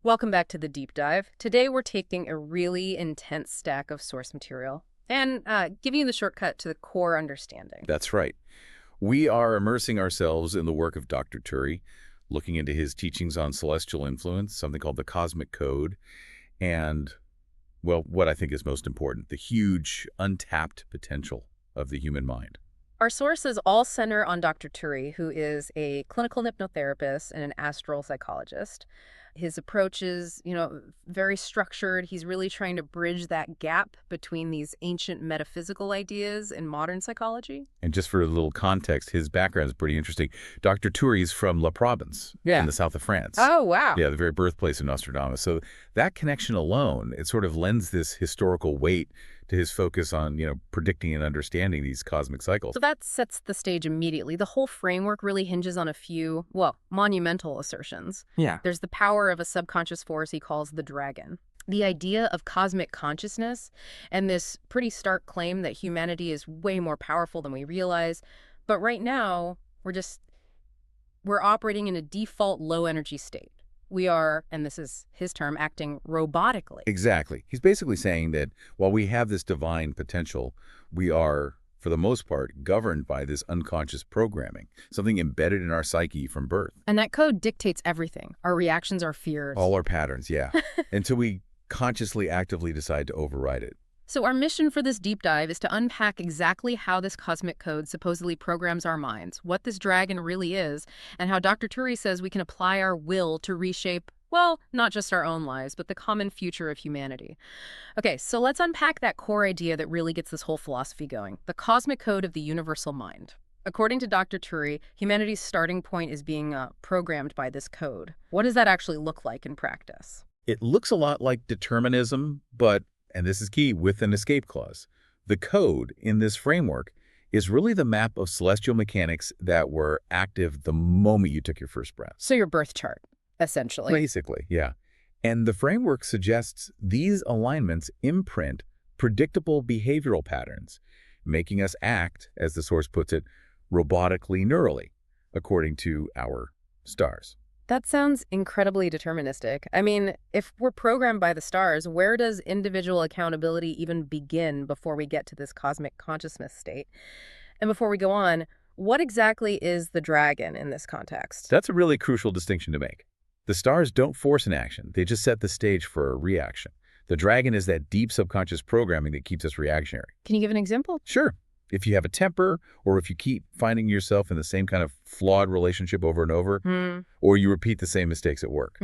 Welcome back to the deep dive. Today we're taking a really intense stack of source material and giving you the shortcut to the core understanding. That's right. We are immersing ourselves in the work of Dr. Turi, looking into his teachings on celestial influence, something called the cosmic code, and, well, what I think is most important, the huge untapped potential of the human mind. Our sources all center on Dr. Turi, who is a clinical hypnotherapist and an astral psychologist. His approach is, very structured. He's really trying to bridge that gap between these ancient metaphysical ideas and modern psychology. And just for a little context, his background is pretty interesting. Dr. Turi is from La Provence in the south of France. Oh, wow. Yeah, the very birthplace of Nostradamus. So that connection alone, it sort of lends this historical weight to his focus on, predicting and understanding these cosmic cycles. So that sets the stage immediately. The whole framework really hinges on a few, monumental assertions. Yeah. There's the power of a subconscious force he calls the dragon. The idea of cosmic consciousness and this pretty stark claim that humanity is way more powerful than we realize. But right now, we're operating in a default low energy state. We are, and this is his term, acting robotically. Exactly. He's basically saying that while we have this divine potential, we are, for the most part, governed by this unconscious programming, something embedded in our psyche from birth. And that code dictates everything. Our reactions, our fears. All our patterns, yeah. Until we consciously, actively decide to override it. So our mission for this deep dive is to unpack exactly how this cosmic code supposedly programs our minds, what this dragon really is, and how Dr. Turi says we can apply our will to reshape, not just our own lives, but the common future of humanity. Okay, so let's unpack that core idea that really gets this whole philosophy going, the cosmic code of the universal mind. According to Dr. Turi, humanity's starting point is being programmed by this code. What does that actually look like in practice? It looks a lot like determinism, but, and this is key, with an escape clause. The code in this framework is really the map of celestial mechanics that were active the moment you took your first breath. So your birth chart, essentially. Basically, yeah. And the framework suggests these alignments imprint predictable behavioral patterns, making us act, as the source puts it, robotically neurally, according to our stars. That sounds incredibly deterministic. I mean, if we're programmed by the stars, where does individual accountability even begin before we get to this cosmic consciousness state? And before we go on, what exactly is the dragon in this context? That's a really crucial distinction to make. The stars don't force an action. They just set the stage for a reaction. The dragon is that deep subconscious programming that keeps us reactionary. Can you give an example? Sure. If you have a temper, or if you keep finding yourself in the same kind of flawed relationship over and over, or you repeat the same mistakes at work,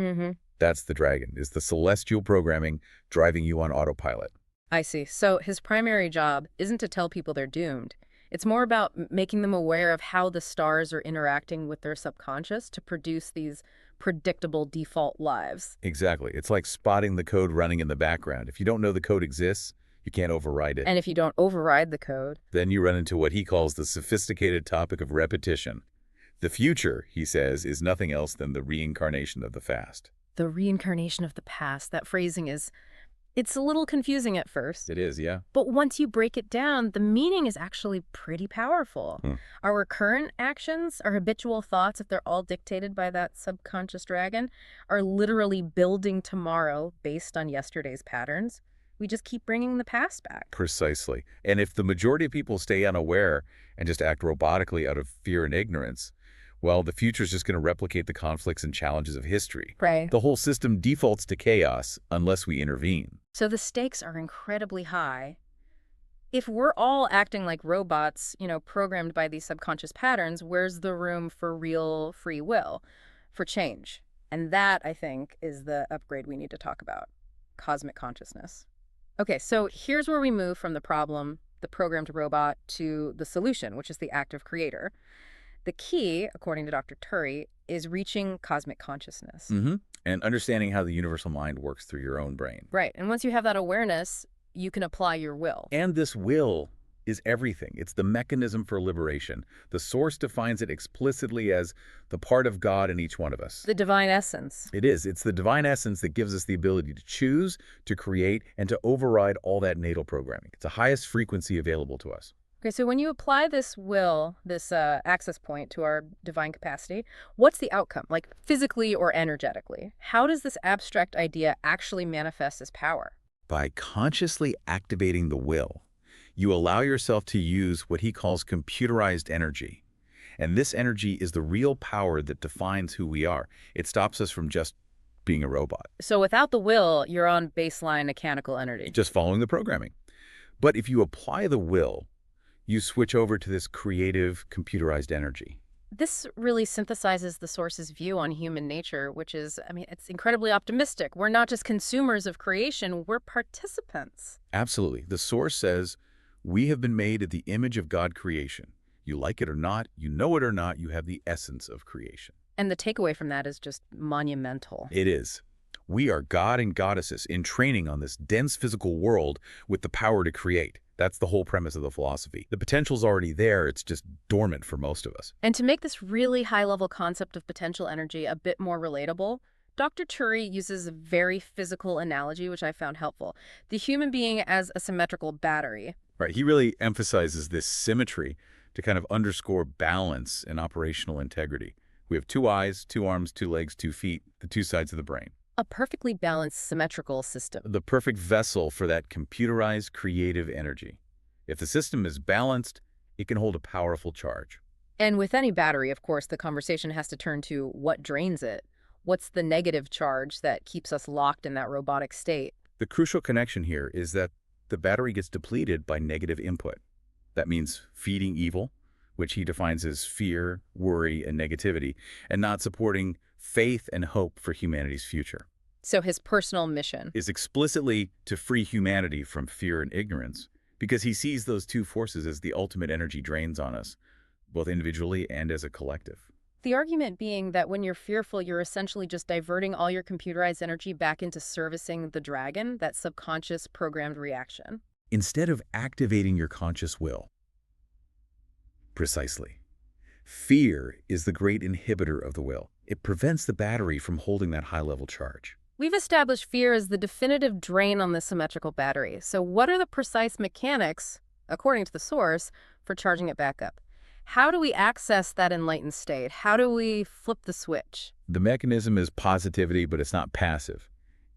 that's the dragon, is the celestial programming driving you on autopilot. I see. So his primary job isn't to tell people they're doomed. It's more about making them aware of how the stars are interacting with their subconscious to produce these predictable default lives. Exactly. It's like spotting the code running in the background. If you don't know the code exists, you can't override it. And if you don't override the code, then you run into what he calls the sophisticated topic of repetition. The future, he says, is nothing else than the reincarnation of the past. The reincarnation of the past, that phrasing it's a little confusing at first. It is, yeah. But once you break it down, the meaning is actually pretty powerful. Our current actions, our habitual thoughts, if they're all dictated by that subconscious dragon, are literally building tomorrow based on yesterday's patterns. We just keep bringing the past back. Precisely. And if the majority of people stay unaware and just act robotically out of fear and ignorance, well, the future is just going to replicate the conflicts and challenges of history. Right. The whole system defaults to chaos unless we intervene. So the stakes are incredibly high. If we're all acting like robots, programmed by these subconscious patterns, where's the room for real free will, for change? And that, I think, is the upgrade we need to talk about. Cosmic consciousness. Okay, so here's where we move from the problem, the programmed robot, to the solution, which is the active creator. The key, according to Dr. Turi, is reaching cosmic consciousness. And understanding how the universal mind works through your own brain. Right, and once you have that awareness, you can apply your will. And this will is everything. It's the mechanism for liberation. The source defines it explicitly as the part of God in each one of us. The divine essence. It is. It's the divine essence that gives us the ability to choose, to create, and to override all that natal programming. It's the highest frequency available to us. Okay, so when you apply this will, this access point to our divine capacity, what's the outcome, like physically or energetically? How does this abstract idea actually manifest as power? By consciously activating the will, you allow yourself to use what he calls computerized energy. And this energy is the real power that defines who we are. It stops us from just being a robot, So without the will, you're on baseline mechanical energy. just following the programming. But if you apply the will, you switch over to this creative, computerized energy. This really synthesizes the source's view on human nature, which is, I mean, it's incredibly optimistic. We're not just consumers of creation, we're participants. Absolutely. The source says, we have been made in the image of God creation. You like it or not, you know it or not, you have the essence of creation. And the takeaway from that is just monumental. It is. We are God and goddesses in training on this dense physical world with the power to create. That's the whole premise of the philosophy. The potential's already there, it's just dormant for most of us. And to make this really high-level concept of potential energy a bit more relatable, Dr. Turi uses a very physical analogy, which I found helpful. The human being as a symmetrical battery. Right, he really emphasizes this symmetry to kind of underscore balance and operational integrity. We have two eyes, two arms, two legs, 2 feet, the two sides of the brain. A perfectly balanced symmetrical system. The perfect vessel for that computerized creative energy. If the system is balanced, it can hold a powerful charge. And with any battery, of course, the conversation has to turn to what drains it. What's the negative charge that keeps us locked in that robotic state? The crucial connection here is that the battery gets depleted by negative input. That means feeding evil, which he defines as fear, worry, and negativity, and not supporting faith and hope for humanity's future. So his personal mission. Is explicitly to free humanity from fear and ignorance, because he sees those two forces as the ultimate energy drains on us, both individually and as a collective. The argument being that when you're fearful, you're essentially just diverting all your computerized energy back into servicing the dragon, that subconscious programmed reaction. Instead of activating your conscious will. Precisely. Fear is the great inhibitor of the will. It prevents the battery from holding that high-level charge. We've established fear as the definitive drain on the symmetrical battery. So what are the precise mechanics, according to the source, for charging it back up? How do we access that enlightened state? How do we flip the switch? The mechanism is positivity, but it's not passive.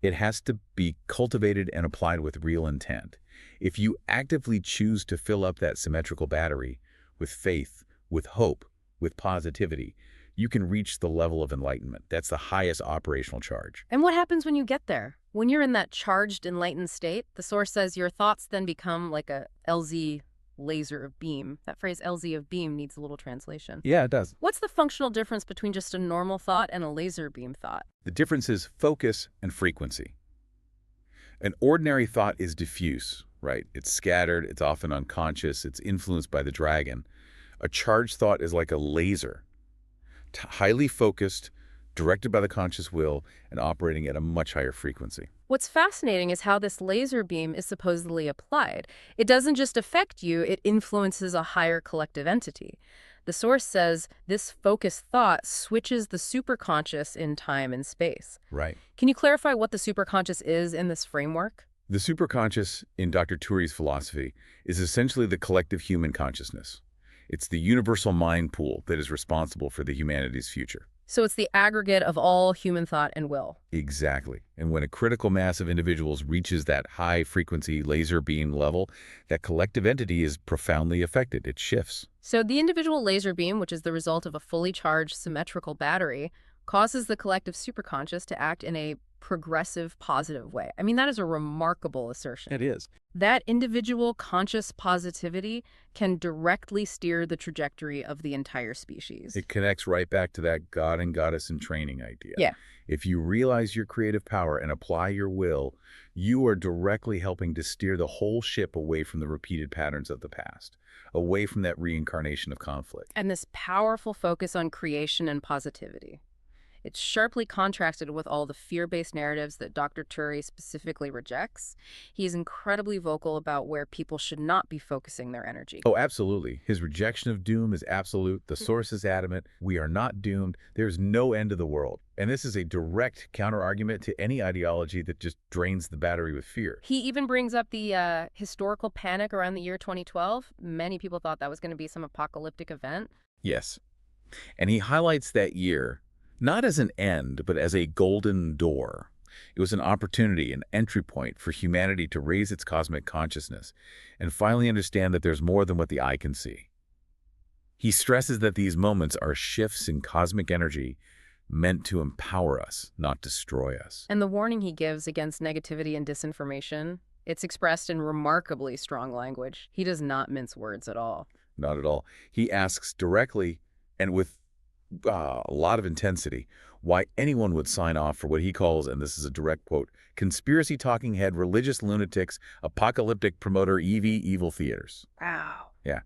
It has to be cultivated and applied with real intent. If you actively choose to fill up that symmetrical battery with faith, with hope, with positivity, you can reach the level of enlightenment. That's the highest operational charge. And what happens when you get there? When you're in that charged, enlightened state, the source says your thoughts then become like a LZ laser of beam. That phrase LZ of beam needs a little translation. Yeah, it does. What's the functional difference between just a normal thought and a laser beam thought? The difference is focus and frequency. An ordinary thought is diffuse, right? It's scattered, it's often unconscious, it's influenced by the dragon. A charged thought is like a laser, highly focused, directed by the conscious will, and operating at a much higher frequency. What's fascinating is how this laser beam is supposedly applied. It doesn't just affect you, it influences a higher collective entity. The source says this focused thought switches the superconscious in time and space. Right. Can you clarify what the superconscious is in this framework? The superconscious, in Dr. Turi's philosophy, is essentially the collective human consciousness. It's the universal mind pool that is responsible for the humanity's future. So it's the aggregate of all human thought and will. Exactly. And when a critical mass of individuals reaches that high-frequency laser beam level, that collective entity is profoundly affected. It shifts. So the individual laser beam, which is the result of a fully charged symmetrical battery, causes the collective superconscious to act in a progressive, positive way. I mean, that is a remarkable assertion. It is. That individual conscious positivity can directly steer the trajectory of the entire species. It connects right back to that God and goddess in training idea. Yeah. If you realize your creative power and apply your will, you are directly helping to steer the whole ship away from the repeated patterns of the past, away from that reincarnation of conflict. And this powerful focus on creation and positivity. It's sharply contrasted with all the fear-based narratives that Dr. Turi specifically rejects. He is incredibly vocal about where people should not be focusing their energy. Oh, absolutely. His rejection of doom is absolute. The source is adamant. We are not doomed. There's no end to the world. And this is a direct counterargument to any ideology that just drains the battery with fear. He even brings up the historical panic around the year 2012. Many people thought that was going to be some apocalyptic event. Yes. And he highlights that year not as an end, but as a golden door. It was an opportunity, an entry point for humanity to raise its cosmic consciousness and finally understand that there's more than what the eye can see. He stresses that these moments are shifts in cosmic energy meant to empower us, not destroy us. And the warning he gives against negativity and disinformation, it's expressed in remarkably strong language. He does not mince words at all. Not at all. He asks directly and with a lot of intensity why anyone would sign off for what he calls, and this is a direct quote, conspiracy talking head, religious lunatics, apocalyptic promoter, evil theaters. Wow. Yeah.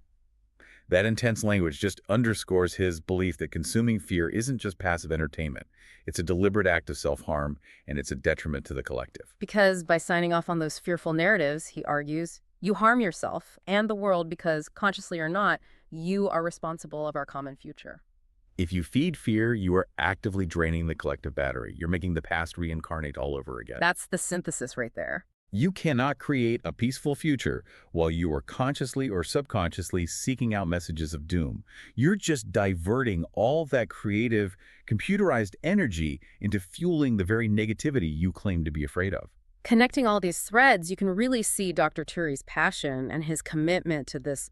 That intense language just underscores his belief that consuming fear isn't just passive entertainment. It's a deliberate act of self-harm, and it's a detriment to the collective. Because by signing off on those fearful narratives, he argues, you harm yourself and the world because, consciously or not, you are responsible of our common future. If you feed fear, you are actively draining the collective battery. You're making the past reincarnate all over again. That's the synthesis right there. You cannot create a peaceful future while you are consciously or subconsciously seeking out messages of doom. You're just diverting all that creative, computerized energy into fueling the very negativity you claim to be afraid of. Connecting all these threads, you can really see Dr. Turi's passion and his commitment to this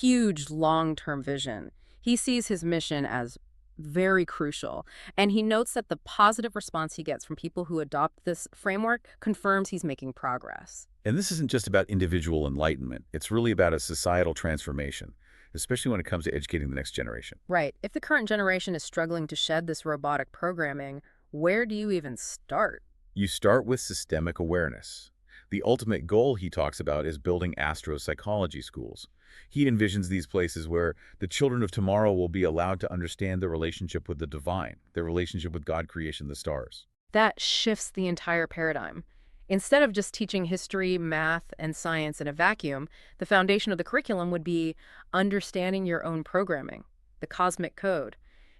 huge long-term vision. He sees his mission as very crucial, and he notes that the positive response he gets from people who adopt this framework confirms he's making progress. And this isn't just about individual enlightenment. It's really about a societal transformation, especially when it comes to educating the next generation. Right. If the current generation is struggling to shed this robotic programming, where do you even start? You start with systemic awareness. The ultimate goal he talks about is building astropsychology schools. He envisions these places where the children of tomorrow will be allowed to understand their relationship with the divine, their relationship with God, creation, the stars. That shifts the entire paradigm. Instead of just teaching history, math, and science in a vacuum, the foundation of the curriculum would be understanding your own programming, the cosmic code,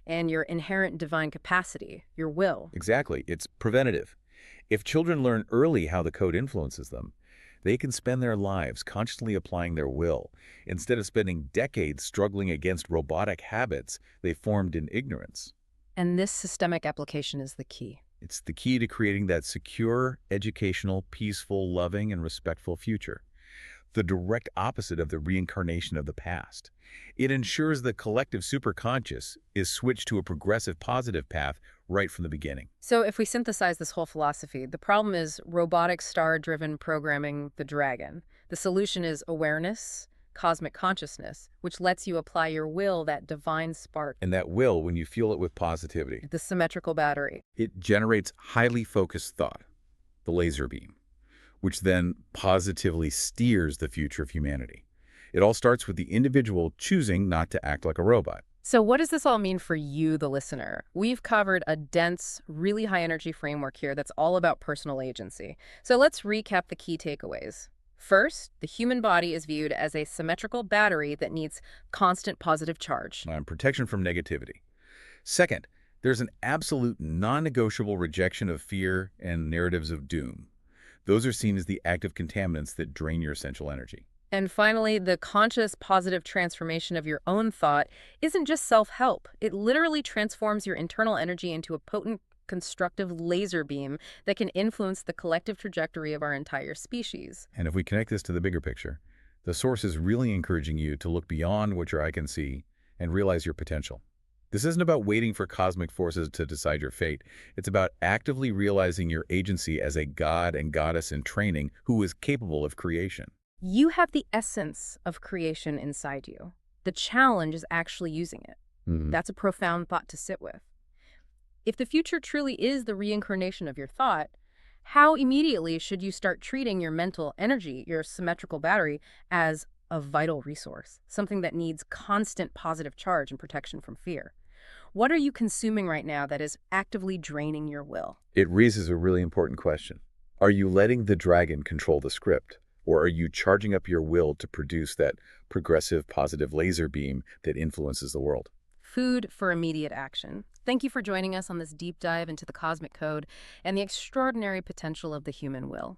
and your inherent divine capacity, your will. Exactly. It's preventative. If children learn early how the code influences them, they can spend their lives consciously applying their will, instead of spending decades struggling against robotic habits they formed in ignorance. And this systemic application is the key. It's the key to creating that secure, educational, peaceful, loving, and respectful future. The direct opposite of the reincarnation of the past. It ensures the collective superconscious is switched to a progressive positive path right from the beginning. So if we synthesize this whole philosophy, the problem is robotic star-driven programming the dragon. The solution is awareness, cosmic consciousness, which lets you apply your will, that divine spark, And that will, when you fuel it with positivity, the symmetrical battery. it generates highly focused thought, the laser beam, which then positively steers the future of humanity. It all starts with the individual choosing not to act like a robot. So what does this all mean for you, the listener? We've covered a dense, really high-energy framework here that's all about personal agency. So let's recap the key takeaways. First, the human body is viewed as a symmetrical battery that needs constant positive charge. Protection from negativity. Second, there's an absolute non-negotiable rejection of fear and narratives of doom. Those are seen as the active contaminants that drain your essential energy. And finally, the conscious positive transformation of your own thought isn't just self-help. It literally transforms your internal energy into a potent, constructive laser beam that can influence the collective trajectory of our entire species. And if we connect this to the bigger picture, the source is really encouraging you to look beyond what your eye can see and realize your potential. This isn't about waiting for cosmic forces to decide your fate. It's about actively realizing your agency as a god and goddess in training who is capable of creation. You have the essence of creation inside you. The challenge is actually using it. That's a profound thought to sit with. If the future truly is the reincarnation of your thought, how immediately should you start treating your mental energy, your symmetrical battery, as a vital resource, something that needs constant positive charge and protection from fear? What are you consuming right now that is actively draining your will? It raises a really important question. Are you letting the dragon control the script? Or are you charging up your will to produce that progressive, positive laser beam that influences the world? Food for immediate action. Thank you for joining us on this deep dive into the cosmic code and the extraordinary potential of the human will.